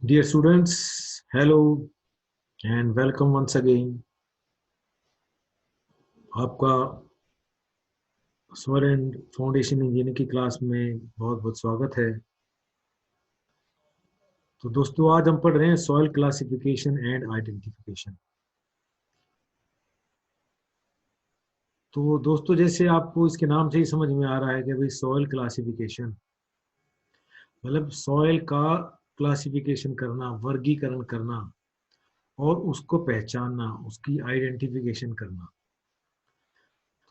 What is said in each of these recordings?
Dear students, hello and welcome once again. आपका soil and foundation engineering की class में बहुत बहुत स्वागत है। तो दोस्तों आज हम पढ़ रहे हैं सॉइल क्लासिफिकेशन एंड आइडेंटिफिकेशन। तो दोस्तों जैसे आपको इसके नाम से ही समझ में आ रहा है कि भाई सॉइल क्लासिफिकेशन मतलब सॉइल का क्लासिफिकेशन करना, वर्गीकरण करना और उसको पहचानना, उसकी आइडेंटिफिकेशन करना।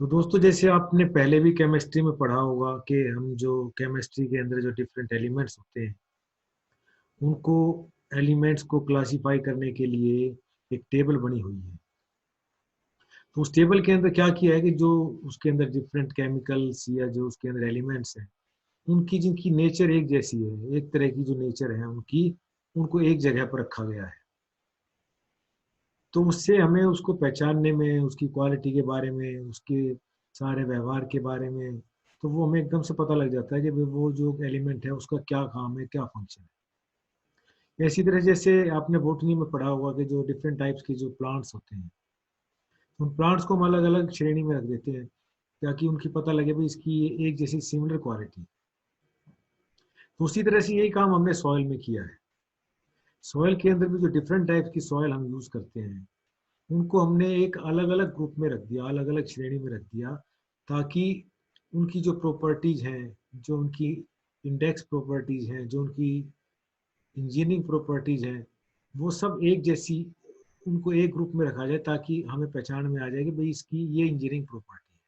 तो दोस्तों जैसे आपने पहले भी केमिस्ट्री में पढ़ा होगा कि हम जो केमिस्ट्री के अंदर जो डिफरेंट एलिमेंट्स होते हैं उनको एलिमेंट्स को क्लासिफाई करने के लिए एक टेबल बनी हुई है। तो उस टेबल के अंदर क्या किया है कि जो उसके अंदर डिफरेंट केमिकल्स या जो उसके अंदर एलिमेंट्स हैं उनकी जिनकी नेचर एक जैसी है, एक तरह की जो नेचर है उनकी, उनको एक जगह पर रखा गया है। तो उससे हमें उसको पहचानने में, उसकी क्वालिटी के बारे में, उसके सारे व्यवहार के बारे में, तो वो हमें एकदम से पता लग जाता है कि भाई वो जो एलिमेंट है उसका क्या काम है, क्या फंक्शन है। इसी तरह जैसे आपने बोटनी में पढ़ा होगा कि जो डिफरेंट टाइप्स के जो प्लांट्स होते हैं उन प्लांट्स को हम अलग अलग श्रेणी में रख देते हैं ताकि उनकी पता लगे भाई इसकी एक जैसी सिमिलर क्वालिटी। तो उसी तरह से यही काम हमने सॉइल में किया है। सॉइल के अंदर भी जो डिफरेंट टाइप्स की सॉइल हम यूज करते हैं उनको हमने एक अलग अलग ग्रुप में रख दिया, अलग अलग श्रेणी में रख दिया, ताकि उनकी जो प्रॉपर्टीज हैं, जो उनकी इंडेक्स प्रॉपर्टीज हैं, जो उनकी इंजीनियरिंग प्रॉपर्टीज हैं, वो सब एक जैसी, उनको एक ग्रुप में रखा जाए ताकि हमें पहचान में आ जाए कि भाई इसकी ये इंजीनियरिंग प्रॉपर्टी है।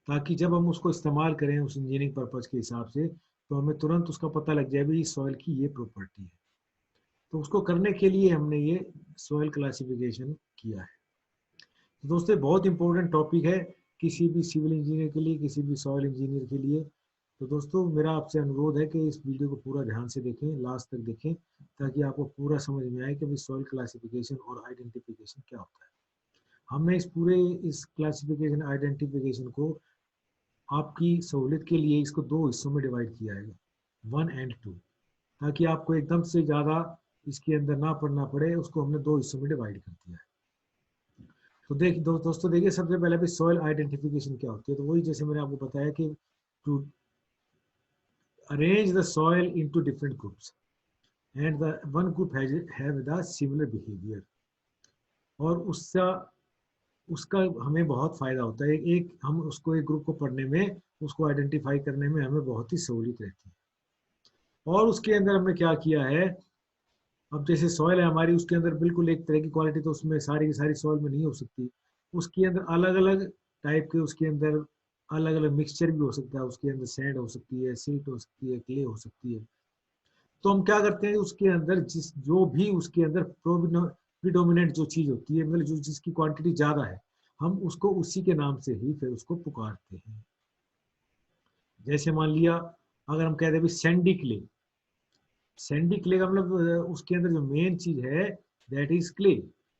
ताकि जब हम उसको इस्तेमाल करें उस इंजीनियरिंग पर्पज के हिसाब से तो हमें तुरंत उसका पता लग जाए भाई सॉइल की ये प्रॉपर्टी है। तो उसको करने के लिए हमने ये सॉइल क्लासिफिकेशन किया है। तो दोस्तों बहुत इंपॉर्टेंट टॉपिक है किसी भी सिविल इंजीनियर के लिए, किसी भी सॉइल इंजीनियर के लिए। तो दोस्तों मेरा आपसे अनुरोध है कि इस वीडियो को पूरा ध्यान से देखें, लास्ट तक देखें, ताकि आपको पूरा समझ में आए कि भाई सॉइल क्लासिफिकेशन और आइडेंटिफिकेशन क्या होता है। हमने इस क्लासिफिकेशन आइडेंटिफिकेशन को आपकी सहूलियत के लिए इसको दो हिस्सों में डिवाइड किया है, 1 और 2, ताकि आपको एकदम से ज़्यादा इसके अंदर ना पढ़ना पड़े। उसको हमने दो हिस्सों में डिवाइड कर दिया है। तो दोस्तों देखिए, सबसे पहले भी सॉइल आइडेंटिफिकेशन क्या होती है। तो वही जैसे मैंने आपको बताया कि to arrange the soil into different groups and the one group have the similar behaviour. और उसका उसका हमें बहुत फायदा होता है। एक हम उसको एक ग्रुप को पढ़ने में, उसको आइडेंटिफाई करने में हमें बहुत ही सहूलियत रहती है। और उसके अंदर हमने क्या किया है, अब जैसे सॉइल है हमारी, उसके अंदर बिल्कुल एक तरह की क्वालिटी तो उसमें सारी की सारी सॉइल में नहीं हो सकती। उसके अंदर अलग अलग टाइप के, उसके अंदर अलग अलग मिक्सचर भी हो सकता है। उसके अंदर सैंड हो सकती है, सिल्ट हो सकती है, क्ले हो सकती है। तो हम क्या करते हैं, उसके अंदर जिस जो भी उसके अंदर प्रिडोमिनेंट जो चीज होती है, मतलब जो जिसकी क्वांटिटी ज्यादा है, हम उसको उसी के नाम से ही फिर उसको पुकारते हैं। जैसे मान लिया, अगर हम कहते हैं सैंडी क्ले, सैंडी क्ले का मतलब उसके अंदर जो मेन चीज है दैट इज क्ले,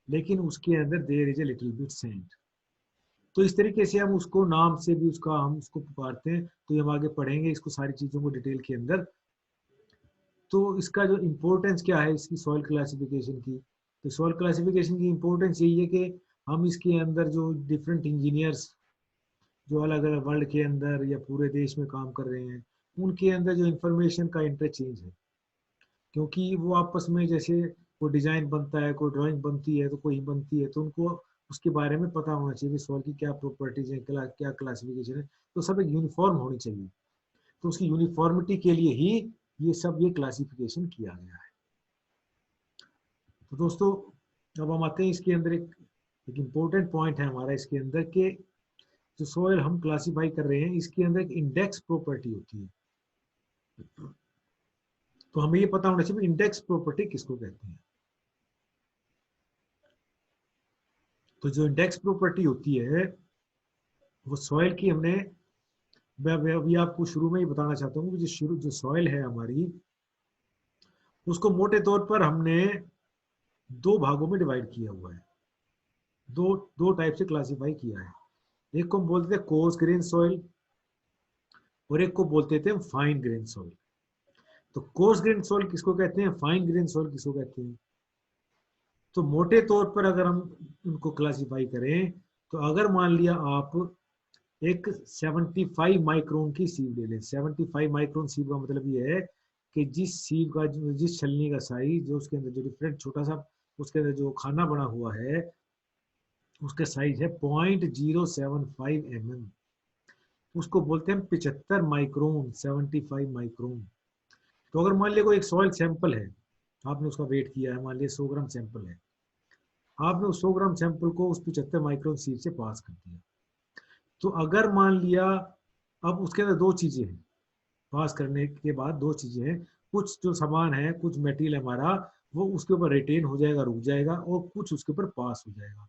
लेकिन उसके अंदर there is a little bit sand. तो इस तरीके से हम उसको नाम से भी उसका हम उसको पुकारते हैं। तो ये हम आगे पढ़ेंगे इसको, सारी चीजों को डिटेल के अंदर। तो इसका जो इम्पोर्टेंस क्या है इसकी सॉइल क्लासिफिकेशन की, तो सॉइल क्लासिफिकेशन की इम्पोर्टेंस यही है कि हम इसके अंदर जो डिफरेंट इंजीनियर्स जो अलग अलग वर्ल्ड के अंदर या पूरे देश में काम कर रहे हैं, उनके अंदर जो इंफॉर्मेशन का इंटरचेंज है। क्योंकि वो आपस में जैसे कोई डिजाइन बनता है, कोई ड्राइंग बनती है, तो कोई बनती है, तो उनको उसके बारे में पता होना चाहिए कि सॉइल की क्या प्रॉपर्टीज है, क्या क्लासिफिकेशन है। तो सब एक यूनिफॉर्म होनी चाहिए। तो उसकी यूनिफॉर्मिटी के लिए ही ये क्लासिफिकेशन किया गया है। तो दोस्तों अब हम आते हैं इसके अंदर एक इम्पोर्टेंट पॉइंट है हमारा इसके अंदर के, जो सॉइल हम क्लासिफाई कर रहे हैं इसके अंदर एक इंडेक्स प्रॉपर्टी होती है। तो हमें ये पता होना चाहिए इंडेक्स प्रॉपर्टी किसको कहते हैं। तो जो इंडेक्स प्रॉपर्टी होती है वो सॉइल की हमने, मैं अभी आपको शुरू में ही बताना चाहता हूँ कि जो सॉइल है हमारी, उसको मोटे तौर पर हमने दो भागों में डिवाइड किया हुआ है। दो दो टाइप से क्लासिफाई किया है। एक को हम बोलते थे कोर्स ग्रेन सॉइल और एक को बोलते थे फाइन ग्रेन सॉइल। तो कोर्स ग्रेन सॉइल किसको कहते हैं, फाइन ग्रेन सॉइल किसको कहते हैं। तो मोटे तौर पर अगर हम उनको क्लासिफाई करें, तो अगर मान लिया आप एक 75 माइक्रोन की सीव ले लें, 75 माइक्रोन सीव का मतलब ये है कि जिस सीव का जिस छलनी का साइज, जो उसके अंदर जो डिफरेंट छोटा सा उसके अंदर जो खाना बना हुआ है, उसका साइज है 0.075 mm, उसको बोलते हैं 75 माइक्रोन, 75 माइक्रोन। तो अगर मान लिया कोई एक सॉइल सैंपल है, आपने उसका वेट किया है, मान लिया 100 ग्राम सैंपल है, आपने उस 100 ग्राम सैंपल को उस 75 माइक्रोन सीव से पास कर दिया। तो अगर मान लिया, अब उसके अंदर दो चीजें हैं, पास करने के बाद दो चीजें हैं, कुछ जो सामान है, कुछ मटेरियल हमारा वो उसके ऊपर रिटेन हो जाएगा, रुक जाएगा, और कुछ उसके ऊपर पास हो जाएगा।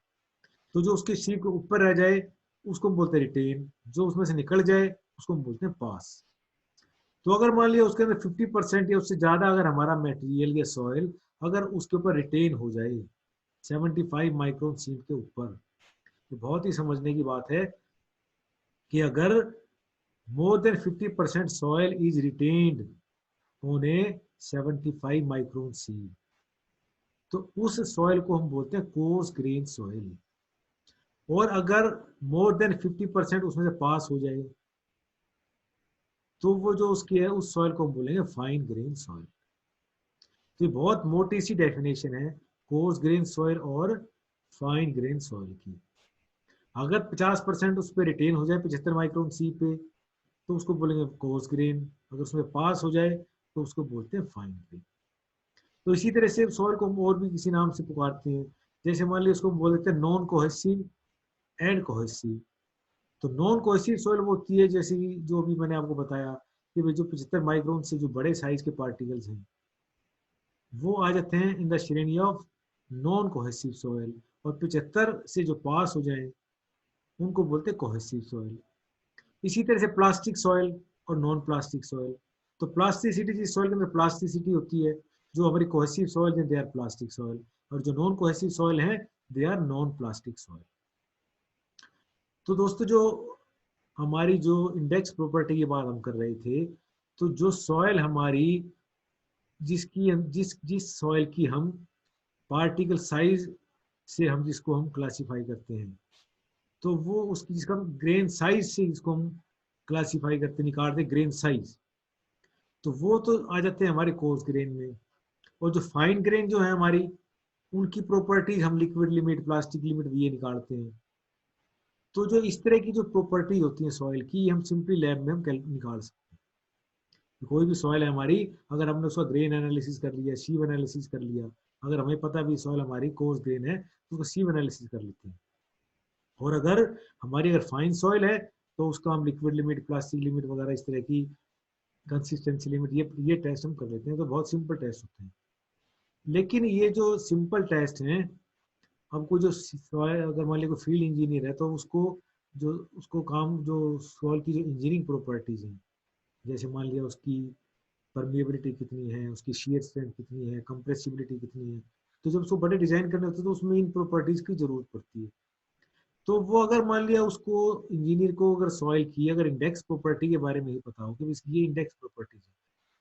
तो जो उसके शीट के ऊपर रह जाए उसको हम बोलते हैं रिटेन, जो उसमें से निकल जाए उसको हम बोलते हैं पास। तो अगर मान लिया उसके अंदर 50% या उससे ज्यादा अगर हमारा मटेरियल या सॉइल अगर उसके ऊपर रिटेन हो जाए 75 माइक्रोन सीट के ऊपर, तो बहुत ही समझने की बात है कि अगर more than 50% soil is retained on a 75 micron seed, तो उस सॉइल को हम बोलते हैं कोर्स ग्रेन सॉइल। और अगर मोर देन 50% उसमें से पास हो जाए, तो वो जो उसकी है उस सॉइल को हम बोलेंगे फाइन ग्रेन सॉइल। तो ये बहुत मोटी सी डेफिनेशन है कोर्स ग्रेन सॉइल और फाइन ग्रेन सॉइल की। अगर 50% उस पर रिटेन हो जाए 75 माइक्रोन सी पे, तो उसको बोलेंगे कोर्स ग्रेन। अगर उसमें पास हो जाए तो उसको बोलते हैं फाइन ग्रेन। तो इसी तरह से सॉइल को हम और भी किसी नाम से पुकारते हैं, जैसे मान लिया उसको हम बोल देते हैं नॉन कोहेसिव एंड कोहेसिव। तो नॉन कोहेसिव सॉइल वो होती है जैसे कि जो भी मैंने आपको बताया कि भाई जो 75 माइक्रोन से जो बड़े साइज के पार्टिकल्स हैं वो आ जाते हैं इन द श्रेणी ऑफ नॉन कोहेसिव सॉइल, और 75 से जो पास हो जाए उनको बोलते हैं कोहेसिव सॉइल। इसी तरह से प्लास्टिक सॉइल और नॉन प्लास्टिक सॉइल। तो प्लास्टिसिटी, जिस सॉइल के अंदर प्लास्टिसिटी होती है, जो हमारी कोहेसिव सॉइल है दे आर प्लास्टिक सॉइल, और जो नॉन कोहेसिव सॉइल है they are non plastic soil. तो दोस्तों जो हमारी जो इंडेक्स प्रॉपर्टी की बात हम कर रहे थे, तो जो सॉइल हमारी जिसकी जिस जिस सॉइल की हम पार्टिकल साइज से हम जिसको हम क्लासिफाई करते हैं, तो वो उसकी जिसका हम ग्रेन साइज से जिसको हम क्लासिफाई करते निकालते ग्रेन साइज, तो वो तो आ जाते हैं हमारे कोर्स ग्रेन में। और जो फाइन ग्रेन जो है हमारी, उनकी प्रॉपर्टीज हम लिक्विड लिमिट, प्लास्टिक लिमिट ये निकालते हैं। तो जो इस तरह की जो प्रॉपर्टी होती है सॉइल की, हम सिंपली लैब में हम निकाल सकते हैं। कोई भी सॉइल है हमारी, अगर हमने उसका ग्रेन एनालिसिस कर लिया, सीव एनालिसिस कर लिया, अगर हमें पता भी सॉइल हमारी कोर्स ग्रेन है तो उसको सीव एनालिसिस कर लेते हैं। और अगर हमारी अगर फाइन सॉइल है तो उसका हम लिक्विड लिमिट, प्लास्टिक लिमिट वगैरह इस तरह की कंसिस्टेंसी लिमिट ये टेस्ट हम कर लेते हैं। तो बहुत सिंपल टेस्ट होते हैं। लेकिन ये जो सिंपल टेस्ट हैं, हमको जो सॉइल, अगर मान लिया कोई फील्ड इंजीनियर है तो उसको जो उसको काम जो सॉइल की जो इंजीनियरिंग प्रॉपर्टीज हैं, जैसे मान लिया उसकी परमिएबिलिटी कितनी है, उसकी शियर स्ट्रेंथ कितनी है, कंप्रेसिबिलिटी कितनी है, तो जब उसको बड़े डिजाइन करने होते हैं तो उसमें इन प्रॉपर्टीज की जरूरत पड़ती है। तो वो अगर मान लिया उसको इंजीनियर को अगर सॉइल की अगर इंडेक्स प्रॉपर्टी के बारे में ही पता हो कि इसकी ये इंडेक्स प्रॉपर्टीज है,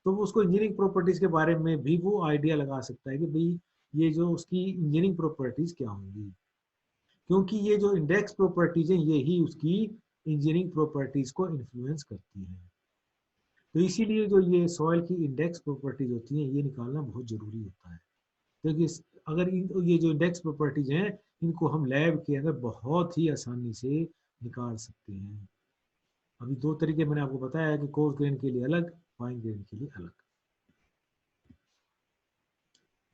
तो वो उसको इंजीनियरिंग प्रॉपर्टीज के बारे में भी वो आइडिया लगा सकता है कि भाई ये जो उसकी इंजीनियरिंग प्रॉपर्टीज क्या होंगी, क्योंकि ये जो इंडेक्स प्रॉपर्टीज हैं ये ही उसकी इंजीनियरिंग प्रॉपर्टीज को इन्फ्लुएंस करती हैं। तो इसीलिए जो ये सॉइल की इंडेक्स प्रॉपर्टीज होती हैं ये निकालना बहुत जरूरी होता है, क्योंकि अगर ये जो इंडेक्स प्रॉपर्टीज हैं इनको हम लैब के अंदर बहुत ही आसानी से निकाल सकते हैं। अभी दो तरीके मैंने आपको बताया कि कोर्स ग्रेन के लिए अलग, फाइन ग्रेन के लिए अलग।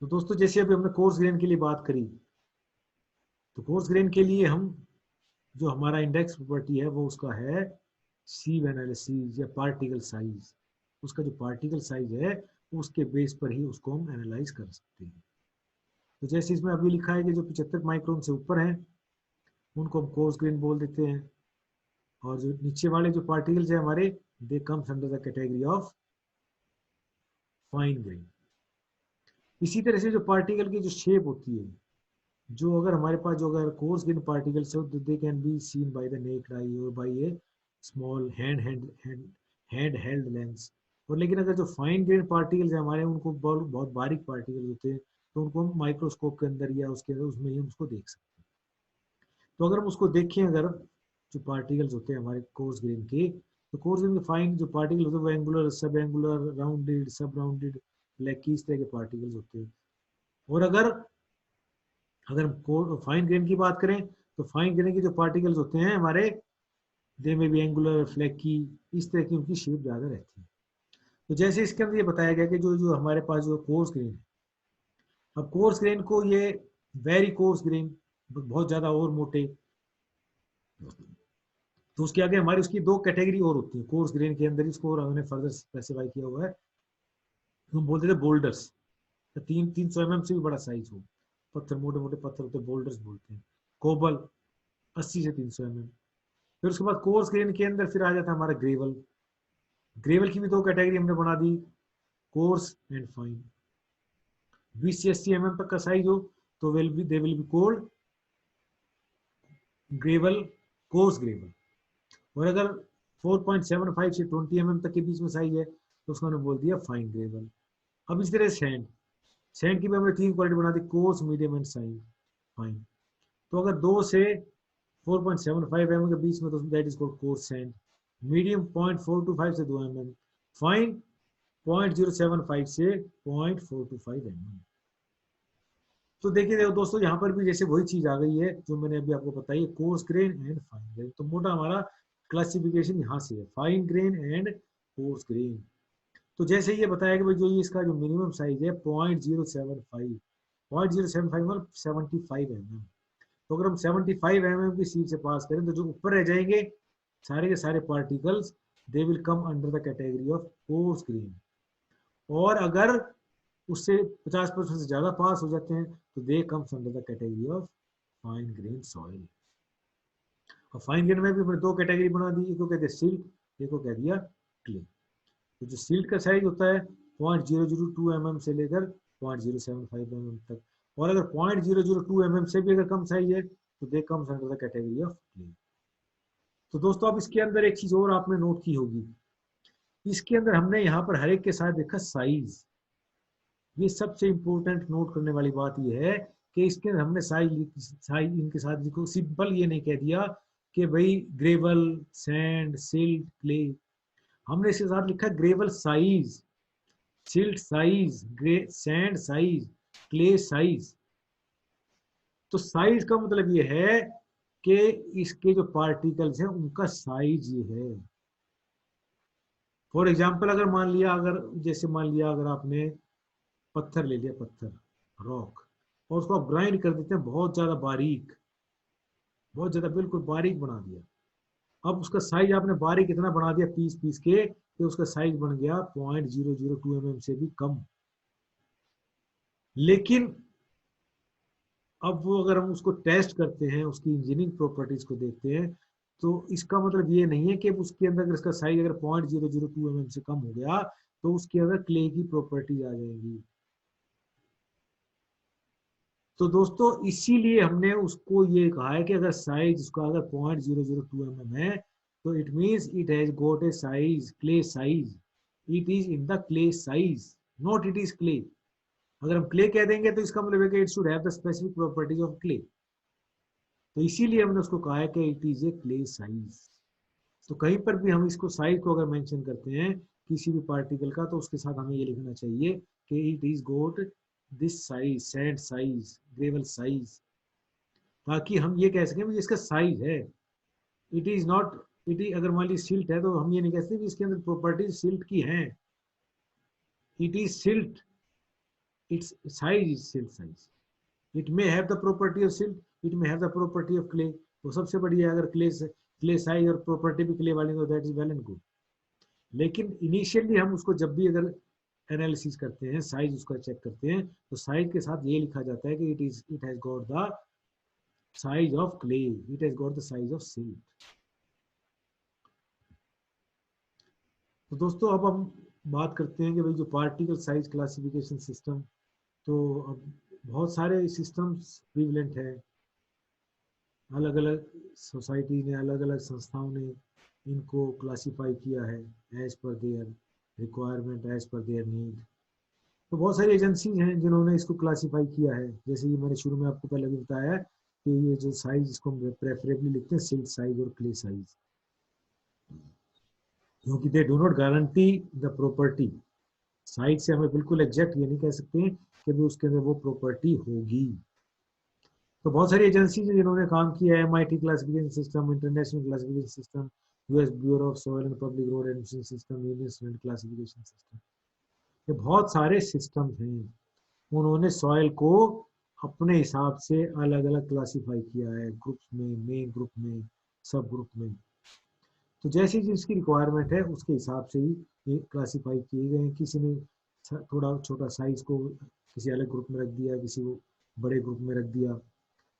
तो दोस्तों जैसे अभी हमने कोर्स ग्रेन के लिए बात करी, तो कोर्स ग्रेन के लिए हम जो हमारा इंडेक्स प्रॉपर्टी है वो उसका है सीव एनालिसिस या पार्टिकल साइज। उसका जो पार्टिकल साइज है उसके बेस पर ही उसको हम एनालाइज कर सकते हैं। तो जैसे इसमें अभी लिखा है कि जो 75 माइक्रोन से ऊपर हैं उनको हम कोर्स ग्रेन बोल देते हैं, और जो नीचे वाले जो पार्टिकल्स है हमारे, they comes under the category of fine grain. इसी तरह से जो पार्टिकल की जो शेप होती है, जो अगर हमारे पास जो अगर कोर्स ग्रेन पार्टिकल्स हो तो they can be seen by the necked आई और बाय ए स्मॉल हैंड हेल्ड लेंस। और लेकिन अगर जो फाइन ग्रेन पार्टिकल्स है हमारे, उनको बहुत बहुत बारीक पार्टिकल्स होते हैं, तो उनको हम माइक्रोस्कोप के अंदर या उसके अंदर उसमें ही हम उसको देख सकते हैं। तो अगर हम उसको देखें, अगर जो पार्टिकल्स होते हैं हमारे कोर्स ग्रेन के, तो कोर्स ग्रेन के फाइन जो पार्टिकल होते हैं वो एंगुलर, सब एंगुलर, राउंडेड, सब राउंडेड, ब्लैक इस तरह के पार्टिकल्स होते हैं। और अगर अगर हम फाइन ग्रेन की बात करें, तो फाइन ग्रेन के जो पार्टिकल्स होते हैं हमारे, दे में भी एंगुलर, फ्लैकी, इस तरह की उनकी शेप ज़्यादा रहती है। तो जैसे इसके अंदर ये बताया गया कि जो जो हमारे पास जो कोर्स ग्रेन है, अब कोर्स ग्रेन को ये वेरी कोर्स ग्रेन, बहुत ज़्यादा और मोटे, तो उसके आगे हमारी उसकी दो कैटेगरी और होती है कोर्स ग्रेन के अंदर, इसको और हमने फर्दर स्पेसिफाई किया हुआ है। हम बोलते थे बोल्डर्स, 300 mm से भी बड़ा साइज हो, पत्थर, मोटे मोटे पत्थर होते हैं, बोल्डर्स बोलते हैं। कोबल 80 से 300 mm। फिर उसके बाद कोर्स ग्रेन के अंदर फिर आ जाता है हमारा ग्रेवल। ग्रेवल की भी दो कैटेगरी हमने बना दी, कोर्स एंड फाइन। 20 से 80 mm तक का साइज हो तो they will be cold gravel, course gravel. और अगर 4.75 से 20 mm तक के बीच में साइज है तो उसको हमने बोल दिया फाइन ग्रेवल। अब इस तरह सैंड, सैंड की भी हमने तीन क्वालिटी बना दी, कोर्स, मीडियम एंड साइन फाइन। तो अगर 2 से 4.75 mm के बीच में तो that is called coarse sand, medium 0.425 से 2 mm, फाइन 0.075 से 0.425 mm। तो देखिए देखो दोस्तों, यहाँ पर भी जैसे वही चीज आ गई है जो मैंने अभी आपको बताई है, coarse grain and fine grain. तो मोटा हमारा क्लासिफिकेशन यहाँ से है, fine grain and coarse grain. तो जैसे ये बताया कि भाई जो ये इसका जो मिनिमम साइज है 0.075, 0.075 मतलब 75 mm। तो अगर हम 75 mm की सीट से पास करें तो जो ऊपर रह जाएंगे सारे के सारे particles, they will come under the category of coarse grain. और अगर उससे 50% से ज्यादा पास हो जाते हैं तो they comes under the category of fine grain soil. और फाइन ग्रेन में भी हमने दो कैटेगरी बना दी, एक को कहते हैं सिल्ट, एक को कह दिया क्ले। तो जो सिल्ट का साइज होता है 0.002 mm से लेकर 0.075 mm तक। और अगर 0.002 mm से भी अगर कम साइज है तो they comes under the category of clay. तो दोस्तों अब इसके अंदर एक चीज और आपने नोट की होगी, इसके अंदर हमने यहाँ पर हर एक के साथ देखा साइज। ये सबसे इंपॉर्टेंट नोट करने वाली बात ये है कि इसके अंदर हमने साइज इनके साथ लिखो, सिंपल ये नहीं कह दिया कि भाई ग्रेवल, सैंड, सिल्ट, क्ले। हमने इसके साथ लिखा gravel size, silt size, sand size, clay size. तो साइज का मतलब ये है कि इसके जो पार्टिकल्स हैं उनका साइज ये है। फॉर एग्जाम्पल अगर मान लिया, अगर जैसे मान लिया अगर आपने पत्थर ले लिया, पत्थर, रॉक, और उसको आप ग्राइंड कर देते हैं बहुत ज्यादा बारीक, बहुत ज्यादा बिल्कुल बारीक बना दिया। अब उसका साइज आपने बारीक इतना बना दिया पीस पीस के कि उसका साइज बन गया 0.002 mm से भी कम। लेकिन अब वो अगर हम उसको टेस्ट करते हैं, उसकी इंजीनियरिंग प्रॉपर्टीज को देखते हैं, तो इसका मतलब ये नहीं है कि उसके अंदर अगर इसका साइज अगर 0.002 mm से कम हो गया तो उसके अंदर क्ले की प्रॉपर्टीज आ जाएंगी। तो दोस्तों इसीलिए हमने उसको ये कहा है कि अगर साइज उसका अगर 0.002 mm है तो it means it has got a size, clay size, it is in the clay size, not it is clay. अगर हम क्ले कह देंगे तो इसका मतलब है कि it should have the specific properties of clay. तो इसीलिए हमने उसको कहा है कि it is a clay size. तो कहीं पर भी हम इसको साइज को अगर मेंशन करते हैं किसी भी पार्टिकल का, तो उसके साथ हमें ये लिखना चाहिए कि it is got this size, sand size, gravel size, ताकि हम ये कह सकें इसका साइज है। It is not, it is, अगर मान लीजिए सिल्ट है तो हम ये नहीं कहते कि इसके अंदर प्रॉपर्टीज सिल्ट की हैं। It is silt, it's size is silt size. It may have the property of silt, it may have the property of clay. तो सबसे बढ़िया अगर क्ले साइज और प्रॉपर्टी भी क्ले वाली हो, that is well and good. लेकिन initially हम उसको जब भी अगर एनालिसिस करते हैं, साइज उसका चेक करते हैं, तो साइज के साथ ये लिखा जाता है कि it has got the size of clay, it has got the size of silt. तो दोस्तों अब हम बात करते हैं कि भाई जो पार्टिकल साइज क्लासिफिकेशन सिस्टम, तो अब बहुत सारे सिस्टम्स प्रीवलेंट है, अलग अलग सोसाइटी ने, अलग अलग संस्थाओं ने इनको क्लासिफाई किया है as per their requirement as per their need. तो बहुत सारी एजेंसीज हैं जिन्होंने इसको क्लासीफाई किया है। जैसे ये मैंने शुरू में आपको पहले भी बताया है कि ये जो साइज, इसको हम प्रेफरेबली लिखते हैं सिल्क साइज और क्ले साइज, क्योंकि they do not guarantee the property. Size से हमें बिल्कुल एग्जैक्ट ये नहीं कह सकते कि भी उसके अंदर वो प्रॉपर्टी होगी। तो बहुत सारी एजेंसीज हैं जिन्होंने काम किया है, MIT classification system, international classification system, US bureau of soil and public road admission system, union student classification system. ये बहुत सारे सिस्टम हैं, उन्होंने सॉइल को अपने हिसाब से अलग अलग क्लासीफाई किया है, ग्रुप्स में, मेन ग्रुप में, सब ग्रुप में। तो जैसी जिसकी रिक्वायरमेंट है उसके हिसाब से ही ये क्लासीफाई किए गए हैं। किसी ने थोड़ा छोटा साइज को किसी अलग ग्रुप में रख दिया, किसी को बड़े ग्रुप में रख दिया।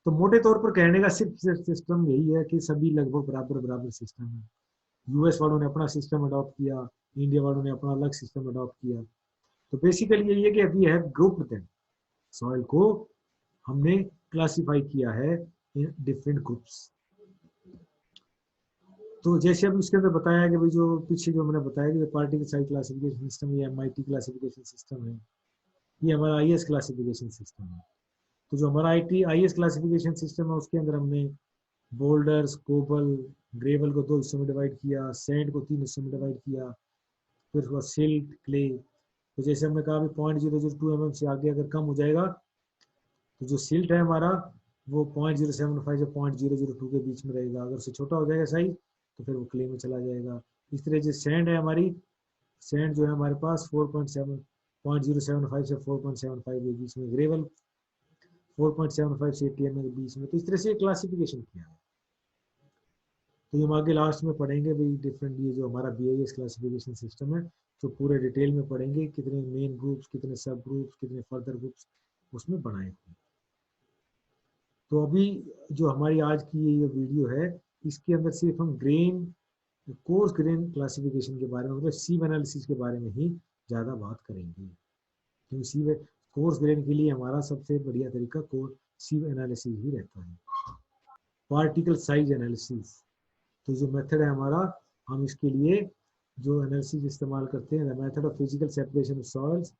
तो मोटे तौर पर कहने का सिर्फ सिस्टम यही है कि सभी लगभग बराबर बराबर सिस्टम है। US वालों ने अपना सिस्टम अडॉप्ट किया, इंडिया वालों ने अपना अलग सिस्टम अडॉप्ट किया। तो बेसिकली यही है कि we have grouped them, soil को हमने क्लासिफाई किया है इन डिफरेंट ग्रुप्स। तो जैसे अभी उसके अंदर बताया कि भाई जो पीछे जो मैंने बताया कि पार्टिकल साइज क्लासिफिकेशन सिस्टम, ये MIT क्लासिफिकेशन सिस्टम है, ये हमारा IS क्लासिफिकेशन सिस्टम है। तो जो हमारा IS क्लासिफिकेशन सिस्टम है उसके अंदर हमने बोल्डर्स, कोबल, ग्रेवल को 2 हिस्सों में डिवाइड किया, सैंड को 3 हिस्सों में डिवाइड किया, फिर उसके बाद सिल्ट, क्ले। तो जैसे हमने कहा 0.002 mm से आगे अगर कम हो जाएगा तो जो सिल्ट है हमारा वो 0.075 से 0.002 के बीच में रहेगा। अगर उससे छोटा हो जाएगा साइज तो फिर वो क्ले में चला जाएगा। इस तरह जो सैंड है हमारी, सैंड जो है हमारे पास 0.75 से 4.75 के बीच में, ग्रेवल 4.75 से 80 mm के बीच में। तो इस तरह से क्लासिफिकेशन किया है। तो ये हम आगे लास्ट में पढ़ेंगे भाई डिफरेंट, ये जो हमारा BIS क्लासिफिकेशन सिस्टम है तो पूरे डिटेल में पढ़ेंगे, कितने मेन ग्रुप्स, कितने सब ग्रुप्स, कितने फर्दर ग्रुप्स उसमें बनाए हुए। तो अभी जो हमारी आज की ये वीडियो है इसके अंदर सिर्फ हम ग्रेन, कोर्स ग्रेन क्लासिफिकेशन के बारे में, मतलब सीव एनालिसिस के बारे में ही ज़्यादा बात करेंगे। क्योंकि सीव कोर्स ग्रेन के लिए हमारा सबसे बढ़िया तरीका सीव एनालिसिस ही रहता है। पार्टिकल साइज एनालिसिस, तो जो मेथड है हमारा, हम इसके लिए जो एनालिसिस इस्तेमाल करते हैं, the method of physical separation of soils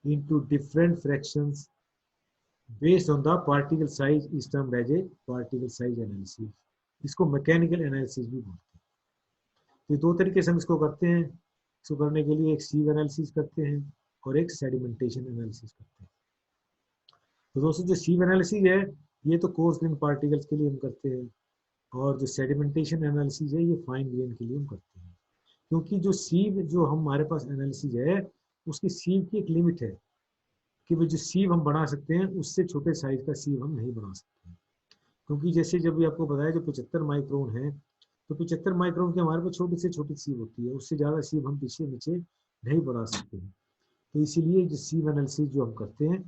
into different fractions based on the particle size is termed as a particle size analysis. इसको मैकेनिकल एनालिसिस भी बोलते हैं। तो 2 तरीके से हम इसको करते हैं। इसको करने के लिए एक सीव एनालिसिस करते हैं और एक सेडिमेंटेशन एनालिसिस करते हैं। तो दोस्तों जो सीव एनालिसिस है ये तो कोर्स ग्रेन पार्टिकल्स के लिए हम करते हैं, और जो सेडिमेंटेशन एनालिसिस है ये फाइन ग्रेन के लिए हम करते हैं। क्योंकि जो सीव जो हमारे पास एनालिसिस है उसकी सीव की एक लिमिट है कि वो जो सीव हम बना सकते हैं उससे छोटे साइज का सीव हम नहीं बना सकते हैं। क्योंकि जैसे जब भी आपको बताया जो 75 माइक्रोन है, तो 75 माइक्रोन की हमारे पास छोटी से छोटी सीव होती है, उससे ज़्यादा सीव हम पीछे नीचे नहीं बना सकते हैं। तो इसीलिए जो सीव एनालिसिस जो हम करते हैं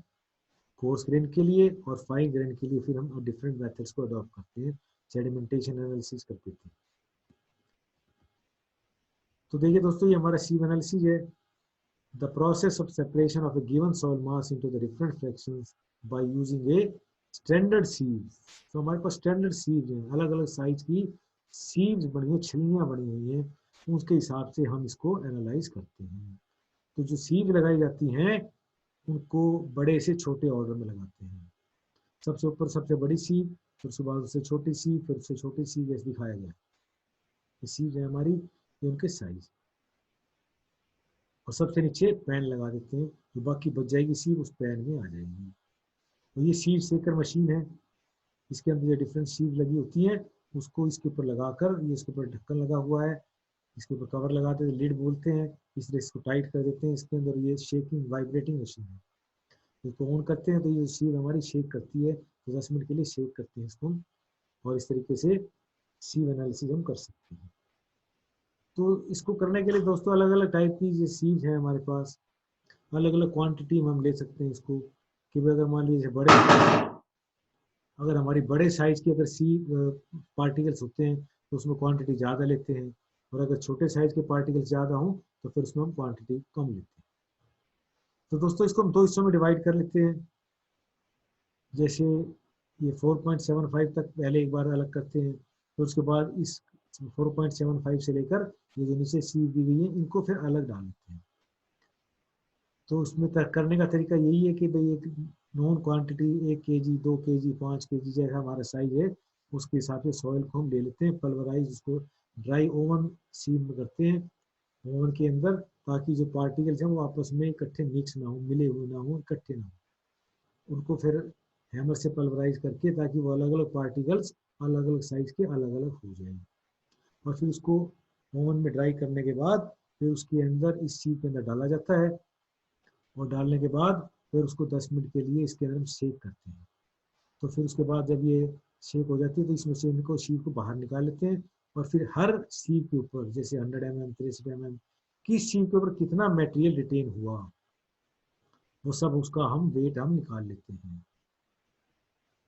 कोर्स ग्रेन के लिए और फाइन ग्रेन के लिए, फिर हम डिफरेंट मेथड्स को अडॉप्ट करते हैं, सेडिमेंटेशन एनालिसिस करते हैं। तो देखिए दोस्तों ये हमारा सीव एनालिसिस है, the process of separation of a given soil mass into the different fractions by using a standard sieves। तो हमारे पास स्टैंडर्ड सीव्स हैं, अलग अलग साइज की सीव्स बनी हुई, छिलनियाँ बनी हुई हैं, उसके हिसाब से हम इसको एनालाइज करते हैं। तो जो सीव लगाई जाती हैं उनको बड़े से छोटे ऑर्डर में लगाते हैं। सबसे ऊपर सबसे बड़ी सीव, फिर उसके बाद उससे छोटी सीव, फिर उससे छोटी सीव, ऐसे दिखाया गया। ये सीव है हमारी, ये उनके साइज, और सबसे नीचे पैन लगा देते हैं, जो बाकी बच जाएगी सीव उस पैन में आ जाएगी। तो ये सीव सेकर मशीन है, इसके अंदर ये डिफरेंट सीव लगी होती है, उसको इसके ऊपर लगाकर, ये इसके ऊपर ढक्कन लगा हुआ है, इसके ऊपर कवर लगाते हैं, लीड बोलते हैं, इस तरह इसको टाइट कर देते हैं। इसके अंदर ये शेकिंग वाइब्रेटिंग मशीन है, इसको ऑन करते हैं तो ये सीव हमारी शेक करती है, तो 10 मिनट के लिए शेक करते हैं इसको, और इस तरीके से सीव एनालिसिस हम कर सकते हैं। तो इसको करने के लिए दोस्तों अलग अलग टाइप की ये सीव्स है हमारे पास, अलग अलग क्वांटिटी में हम ले सकते हैं इसको। कि अगर मान लीजिए अगर हमारी बड़े साइज की अगर पार्टिकल्स होते हैं तो उसमें क्वांटिटी ज़्यादा लेते हैं, और अगर छोटे साइज के पार्टिकल्स ज़्यादा हों तो फिर उसमें हम क्वांटिटी कम लेते हैं। तो दोस्तों इसको हम 2 हिस्सों में डिवाइड कर लेते हैं। जैसे ये 4.75 तक पहले एक बार अलग करते हैं, फिर उसके बाद इस 4.75 से लेकर ये जो नीचे सी दी गई है इनको फिर अलग डाल देते हैं। तो उसमें करने का तरीका यही है कि भाई एक non quantity 1 kg 2 kg 5 kg जैसा हमारा साइज है उसके हिसाब से सॉइल को हम ले लेते हैं, पल्वराइज उसको ड्राई ओवन सील में करते हैं ओवन के अंदर, ताकि जो पार्टिकल्स हैं वो आपस में इकट्ठे मिक्स ना हो, मिले हुए ना हो, इकट्ठे ना हो। उनको फिर हैमर से पल्वराइज करके ताकि वो अलग अलग पार्टिकल्स अलग अलग साइज के अलग अलग हो जाए, और फिर उसको ओवन में ड्राई करने के बाद फिर उसके अंदर इस चीज के अंदर डाला जाता है, और डालने के बाद फिर उसको 10 मिनट के लिए इसके अंदर हम सेक करते हैं। तो फिर उसके बाद जब ये शेक हो जाती है तो इसमें से इनको शीप को बाहर निकाल लेते हैं, और फिर हर शीप के ऊपर जैसे 100 mm 63 mm किस शीप के ऊपर कितना मटेरियल रिटेन हुआ वो सब उसका हम वेट हम निकाल लेते हैं।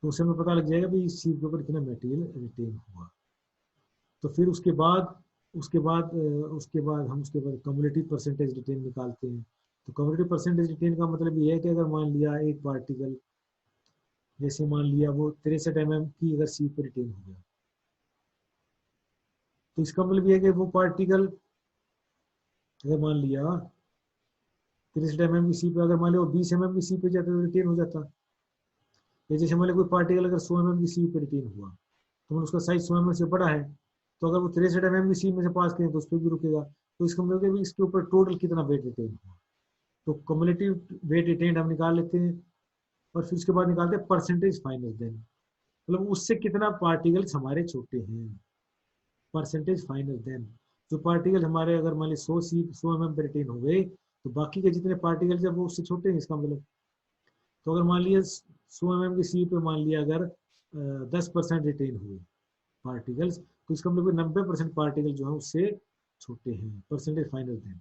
तो उससे हमें पता लग जाएगा भाई इस शीप के ऊपर कितना मटेरियल रिटेन हुआ। तो फिर उसके बाद हम उसके बाद कम्युलेटिव परसेंटेज रिटेन निकालते हैं। तो कम्युलेटिव परसेंटेज रिटेन का मतलब ये है कि अगर मान लिया एक पार्टिकल जैसे मान लिया वो 63 mm की अगर शीप पर रिटेन हो गया, तो इसका मतलब ये है कि वो पार्टिकल अगर मान लिया 63 mm की सी पे अगर मान लिया वो 20 mm की सी पे जाता तो रिटेन हो जाता। या जैसे मान लिया कोई पार्टिकल अगर 100 mm की सी पे रिटेन हुआ तो उसका साइज 100 mm से बड़ा है, तो अगर वो 63 mm की सी में से पास करें तो उस पर भी रुकेगा। तो इसका मतलब है इसके ऊपर टोटल कितना वेट रिटेन हुआ। तो कम्युलेटिव वेट रिटेन हम निकाल लेते हैं, और फिर उसके बाद निकालते हैं परसेंटेज फाइनल देन, मतलब उससे कितना पार्टिकल्स हमारे छोटे हैं। परसेंटेज फाइनल देन जो पार्टिकल हमारे अगर मान ली 100 mm पे रिटेन हो गए तो बाकी के जितने पार्टिकल जब वो उससे छोटे हैं इसका मतलब। तो अगर मान लिया 100 mm की सी पे मान लिया अगर 10% रिटेन हुए पार्टिकल्स, तो इसका मतलब 90% पार्टिकल जो है उससे छोटे हैं। परसेंटेज फाइनल देन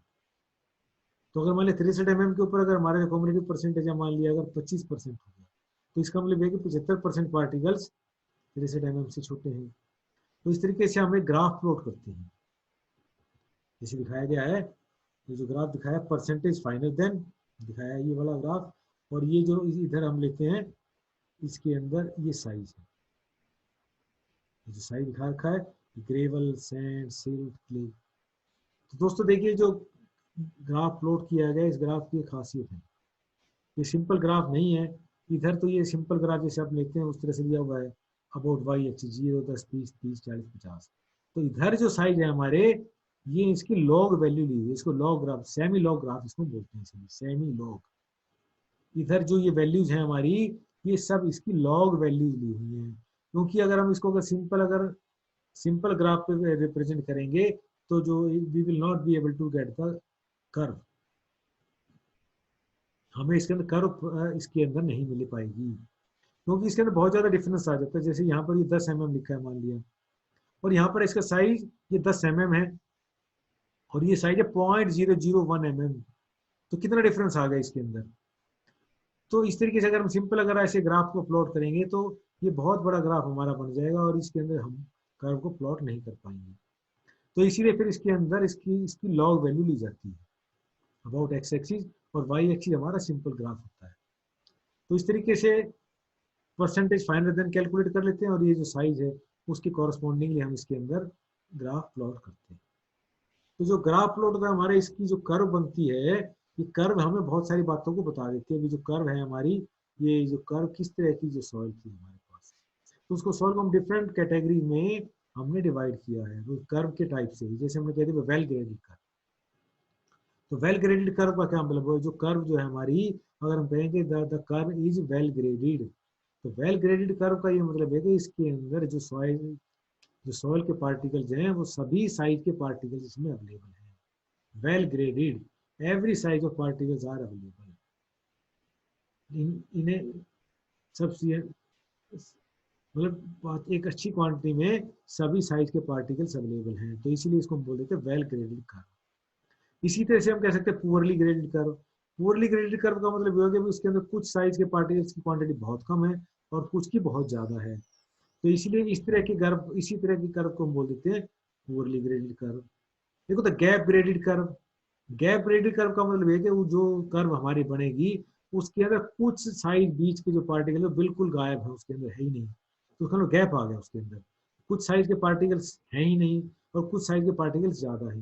तो अगर मान लिया 63 mm के ऊपर अगर हमारे कम्युलेटिव परसेंटेज मान लिया अगर 25% हो गया, तो इसका मतलब है कि 75% पार्टिकल्स 63 mm से छोटे हैं। तो इस तरीके से हम एक ग्राफ प्लॉट करते हैं जैसे दिखाया गया है। ये जो ग्राफ दिखाया परसेंटेज फाइनल देन दिखाया है ये वाला ग्राफ, और ये जो इधर हम लेते हैं इसके अंदर ये साइज है, जो साइज दिखा रखा है ग्रेवल सैंड सिल्ट क्ले। तो दोस्तों देखिए जो ग्राफ प्लॉट किया गया इस ग्राफ की खासियत है, ये सिंपल ग्राफ नहीं है। इधर तो ये सिंपल ग्राफ जैसे आप लेते हैं उस तरह से दिया हुआ है अबाउट वाई एक्स 0 10 20 30 40 50। तो इधर जो साइज है हमारे ये इसकी लॉग वैल्यू ली हुई है, इसको log graph semi log graph इसको बोलते हैं, सेमी लॉग। इधर जो ये वैल्यूज हैं हमारी ये सब इसकी लॉग वैल्यूज ली हुई हैं, क्योंकि अगर हम इसको अगर सिंपल ग्राफ पे रिप्रेजेंट करेंगे तो जो we will not be able to get the curve, हमें इसके अंदर कर्व इसके अंदर नहीं मिल पाएगी, क्योंकि इसके अंदर बहुत ज्यादा डिफरेंस आ जाता है। जैसे यहाँ पर ये 10 mm लिखा है मान लिया, और यहाँ पर इसका साइज ये 10 mm है और ये साइज है 0.001 mm, तो कितना डिफरेंस आ गया इसके अंदर। तो इस तरीके से अगर हम सिंपल अगर ऐसे ग्राफ को प्लॉट करेंगे तो ये बहुत बड़ा ग्राफ हमारा बन जाएगा और इसके अंदर हम कर्व को प्लॉट नहीं कर पाएंगे। तो इसीलिए फिर इसके अंदर इसकी इसकी लॉग वैल्यू ली जाती है अबाउट एक्स एक्सिस, और वाई एक्सिस हमारा सिंपल ग्राफ होता है। तो इस तरीके से परसेंटेज फाइनल देन कैलकुलेट कर लेते हैं, और ये जो साइज है उसके कॉरस्पॉन्डिंगली हम इसके अंदर ग्राफ प्लॉट करते हैं। तो जो ग्राफ प्लॉट का हमारे इसकी जो कर्व बनती है ये कर्व हमें बहुत सारी बातों को बता देती है। अभी जो कर्व है हमारी ये जो कर्व किस तरह की जो सॉइल थी हमारे पास, तो उसको सॉइल को हम डिफरेंट कैटेगरी में हमने डिवाइड किया है तो कर्व के टाइप से। जैसे हमने कहते हैं वेल ग्रेडेड कर्व, तो वेल ग्रेडेड कर्व का क्या मतलब है, जो कर्व जो है हमारी अगर हम कहेंगे the curve is well graded, तो वेल ग्रेडेड कर्व का ये मतलब है कि इसके अंदर जो सॉइल के पार्टिकल्स हैं वो सभी साइज के पार्टिकल्स इसमें अवेलेबल हैं। Well graded every size of particles are available, इन्हें सब मतलब एक अच्छी क्वांटिटी में सभी साइज के पार्टिकल्स अवेलेबल हैं, तो इसीलिए इसको हम बोल देते हैं वेल ग्रेडेड कर्व। इसी तरह से हम कह सकते हैं poorly graded curve. Poorly graded curve का मतलब ये हो गया कि उसके अंदर कुछ साइज के पार्टिकल्स की क्वांटिटी बहुत कम है और कुछ की बहुत ज्यादा है, तो इसलिए इसी तरह की कर्व को हम बोल देते हैं पुअरली ग्रेडेड कर्व। देखो तो gap graded curve, gap graded curve का मतलब है कि वो जो कर्व हमारी बनेगी उसके अंदर कुछ साइज बीच के जो पार्टिकल है बिल्कुल गायब है, उसके अंदर है ही नहीं, तो उसका गैप आ गया उसके अंदर। कुछ साइज के पार्टिकल्स हैं ही नहीं और कुछ साइज के पार्टिकल्स ज्यादा है,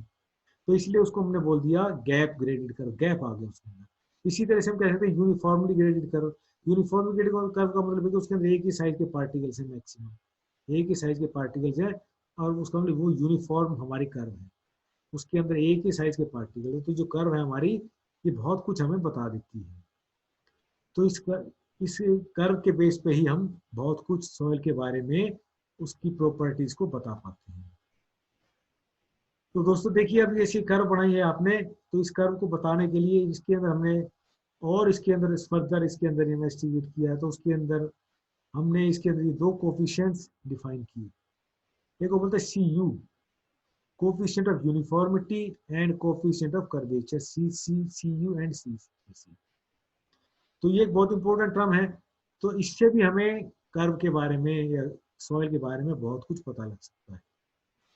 तो इसलिए उसको हमने बोल दिया गैप ग्रेडेड कर्व, गैप आ गया उसके अंदर। इसी तरह से हम कह सकते हैं uniformly graded curve. Uniformly graded curve का मतलब है कि उसके अंदर एक ही साइज के पार्टिकल्स हैं, मैक्सिमम एक ही साइज के पार्टिकल्स हैं, और उसका मतलब वो यूनिफॉर्म हमारी कर्व है, उसके अंदर एक ही साइज के पार्टिकल है, तो जो कर्व है हमारी ये बहुत कुछ हमें बता देती है। तो इस कर्व के बेस पे ही हम बहुत कुछ सॉइल के बारे में उसकी प्रॉपर्टीज को बता पाते हैं। तो दोस्तों देखिए, अब ऐसी कर्व बनाई है आपने, तो इस कर्व को बताने के लिए इसके अंदर हमने और इसके अंदर फर्दर इसके अंदर इन्वेस्टिगेट किया है, तो उसके अंदर हमने इसके अंदर ये दो कोफिशिएंट्स डिफाइन किए। एक को बोलते हैं C U, coefficient of uniformity and coefficient of curvature, C U and C. तो ये एक बहुत इंपॉर्टेंट टर्म है, तो इससे भी हमें कर्व के बारे में या सॉइल के बारे में बहुत कुछ पता लग सकता है।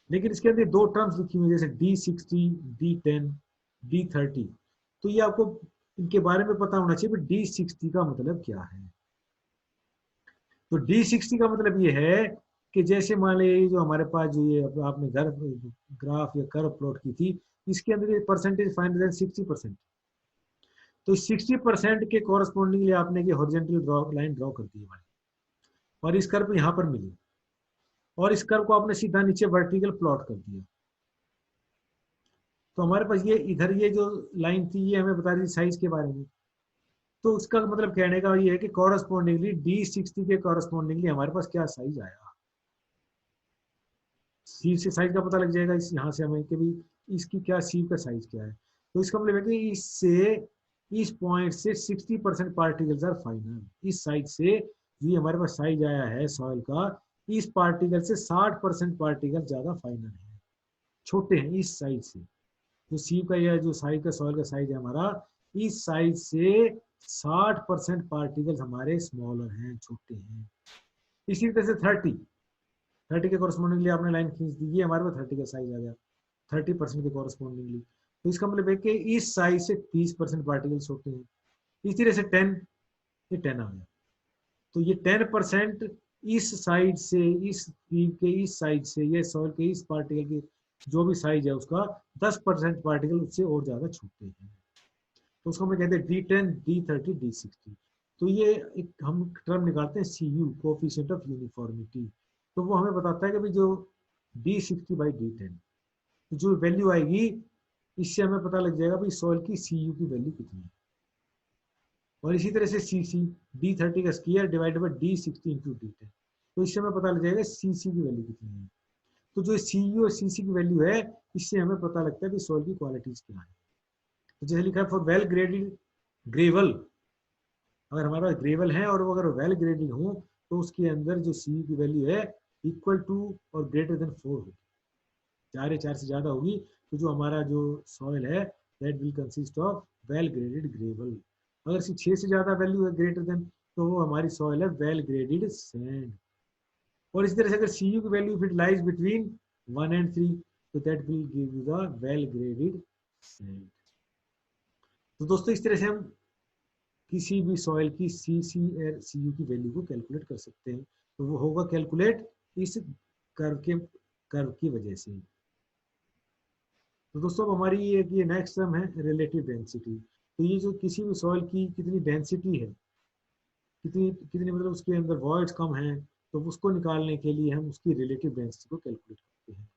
लेकिन इसके अंदर दो टर्म्स लिखी हुई है, जैसे D60, D10, D30, तो ये आपको इनके बारे में पता होना चाहिए। D60 का मतलब क्या है? तो D60 का मतलब ये है कि जैसे मान लीजिए जो हमारे पास जो ये आपने ग्राफ या कर्व प्लॉट की थी, इसके अंदर ये परसेंटेज फाइनल 60%, तो 60% के कॉरस्पॉन्डिंगली आपने ये हॉरिजॉन्टल लाइन ड्रॉ कर दी है, और इस कर्व यहाँ पर मिली, और इस कर्व को आपने सीधा नीचे वर्टिकल प्लॉट कर दिया। तो हमारे पास ये इधर ये जो लाइन थी ये हमें बता रही थी साइज के बारे में। तो उसका मतलब कहने का ये है कि कॉरस्पॉन्डिंगली D60 के कॉरस्पॉन्डिंगली हमारे पास क्या साइज आया, सीव से साइज का पता लग जाएगा इस यहाँ से हमें कि भाई इसकी क्या सीव का साइज क्या है। तो इसका मतलब है कि इससे इस पॉइंट से 60% पार्टिकल्स आर फाइनल, इस साइज से ये हमारे पास साइज आया है सॉइल का, इस पार्टिकल से 60% पार्टिकल ज्यादा फाइनल है, छोटे हैं इस साइज से। जो सीव का या जो साइज का सॉइल का साइज है हमारा, इस साइज से 60% पार्टिकल्स हमारे स्मॉलर हैं, छोटे हैं। इसी तरह से 30 के कॉरस्पॉन्डिंगली आपने लाइन खींच दी, ये हमारे पास 30 का साइज आ गया, 30% के कॉरस्पॉन्डिंगली। तो इसका मतलब है कि इस साइज से 30% पार्टिकल्स होते हैं। इसी तरह से 10, ये 10 आ गया, तो ये 10% इस साइड से, इस ट्यूब के इस साइड से, ये सॉइल के इस पार्टिकल की जो भी साइज है उसका 10% पार्टिकल उससे और ज्यादा छोटे हैं, तो उसको हम कहते हैं D10, D30, D60। तो ये एक हम टर्म निकालते हैं CU, कोफिशिएंट ऑफ यूनिफॉर्मिटी। तो वो हमें बताता है कि भाई जो D60/D10 जो वैल्यू आएगी, इससे हमें पता लग जाएगा भाई सॉइल की CU की वैल्यू कितनी है। और इसी तरह से CC, D30 का square divided by D60 into D10, तो इससे हमें पता लग जाएगा CC की वैल्यू कितनी है। तो जो CU और CC की वैल्यू है, इससे हमें पता लगता है कि सॉइल की क्वालिटीज क्या है। तो जैसे लिखा है फॉर वेल ग्रेडेड ग्रेवल, अगर हमारे पास ग्रेवल है और वो अगर वेल ग्रेडेड हो, तो उसके अंदर जो CU की वैल्यू है इक्वल टू और ग्रेटर देन 4 होगी, 4 या 4 से ज्यादा होगी, तो जो हमारा जो सॉइल है that will consist of well graded gravel. अगर इसकी 6 से ज्यादा वैल्यू है ग्रेटर देन, तो वो हमारी सॉइल है वेल ग्रेडेड सैंड। और इसी तरह से अगर CU की value if it lies between 1 and 3, तो that will give you the well graded sand. तो दोस्तों इस तरह से हम किसी भी सॉइल की CC और CU की वैल्यू को कैलकुलेट कर सकते हैं। तो वो होगा कैलकुलेट इस कर्व की वजह से। तो दोस्तों हमारी ये नेक्स्ट टर्म है रिलेटिव डेंसिटी। तो ये जो किसी भी सॉइल की कितनी डेंसिटी है, कितनी कितनी मतलब उसके अंदर वॉइड्स कम हैं, तो उसको निकालने के लिए हम उसकी रिलेटिव डेंसिटी को कैलकुलेट करते हैं।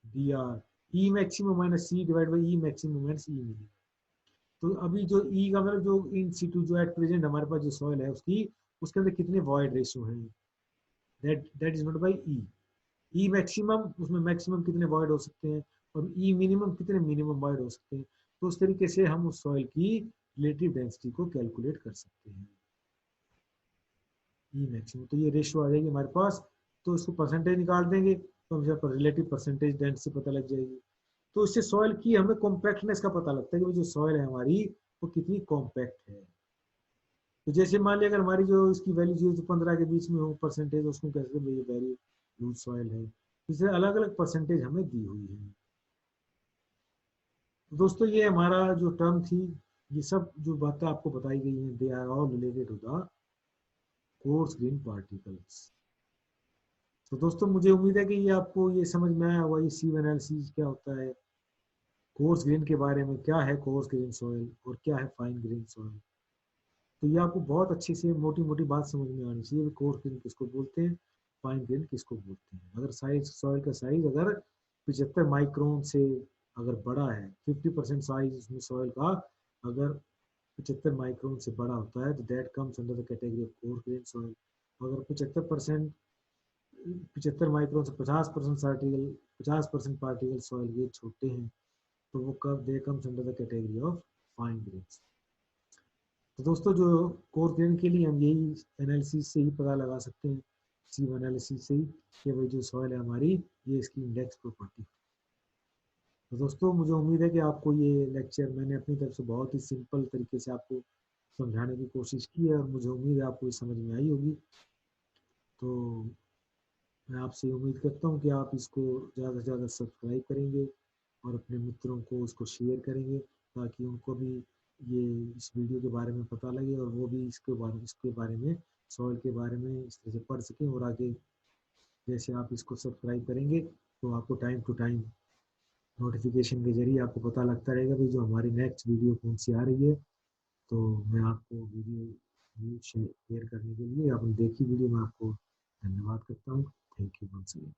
DR E maximum minus C divide by E maximum minus E minimum. तो अभी जो E का मतलब जो इन सिटू जो एट प्रेजेंट हमारे पास जो सॉइल है उसकी, उसके अंदर कितने वॉइड रेशियो हैं, that is note by E maximum, उसमें मैक्सिमम कितने वॉइड हो सकते हैं, और ई मिनिमम कितने मिनिमम वॉइड हो सकते हैं। तो उस तरीके से हम उस सॉइल की रिलेटिव डेंसिटी को कैलकुलेट कर सकते हैं। ई मैक्सिमम, तो ये रेशियो आ जाएगी हमारे पास, तो इसको परसेंटेज निकाल देंगे, तो हम यहाँ पर रिलेटिव परसेंटेज डेंसिटी पता लग जाएगी। तो इससे सॉइल की हमें कॉम्पैक्टनेस का पता लगता है कि जो सॉइल है हमारी वो कितनी कॉम्पैक्ट है। तो जैसे मान लिया अगर हमारी जो इसकी वैल्यू जो 15 के बीच में हो परसेंटेज, उसको कहते हैं वेरी लूज सॉइल है। इससे अलग अलग परसेंटेज हमें दी हुई है। तो दोस्तों ये हमारा जो टर्म थी, ये सब जो बातें आपको बताई गई हैं, they are all related to the coarse grain particles. तो दोस्तों मुझे उम्मीद है कि ये आपको ये समझ में आया होगा, ये सीव एनालिसिस क्या होता है, कोर्स ग्रेन के बारे में, क्या है कोर्स ग्रेन सॉइल और क्या है फाइन ग्रेन सॉइल। तो ये आपको बहुत अच्छे से मोटी मोटी बात समझ में आनी चाहिए, कोर्स ग्रेन किसको बोलते हैं, फाइन ग्रेन किसको बोलते हैं। अगर साइज सॉइल का साइज अगर 75 माइक्रोन से अगर बड़ा है, 50% साइज उसमें सॉइल का अगर 75 माइक्रोन से बड़ा होता है, तो that comes under the category of coarse grain soil. अगर 75 माइक्रोन से 50% पार्टिकल, 50% पार्टिकल सॉइल के छोटे हैं, तो वो कब they comes under the category of fine grains. तो दोस्तों जो कोर ग्रेन के लिए हम यही एनालिसिस से ही पता लगा सकते हैं, सीव एनालिसिस से ही, कि भाई जो सॉइल है हमारी, ये इसकी इंडेक्स प्रॉपर्टी। तो दोस्तों मुझे उम्मीद है कि आपको ये लेक्चर मैंने अपनी तरफ से बहुत ही सिंपल तरीके से आपको समझाने की कोशिश की है, और मुझे उम्मीद है आपको ये समझ में आई होगी। तो मैं आपसे उम्मीद करता हूँ कि आप इसको ज़्यादा से ज़्यादा सब्सक्राइब करेंगे और अपने मित्रों को इसको शेयर करेंगे, ताकि उनको भी ये इस वीडियो के बारे में पता लगे और वो भी इसके बारे में, सॉइल के बारे में इस तरह से पढ़ सकें। और आगे जैसे आप इसको सब्सक्राइब करेंगे, तो आपको टाइम टू टाइम नोटिफिकेशन के जरिए आपको पता लगता रहेगा भाई जो हमारी नेक्स्ट वीडियो कौन सी आ रही है। तो मैं आपको वीडियो शेयर करने के लिए, आपने देखी वीडियो में आपको धन्यवाद करता हूँ। Thank you once again.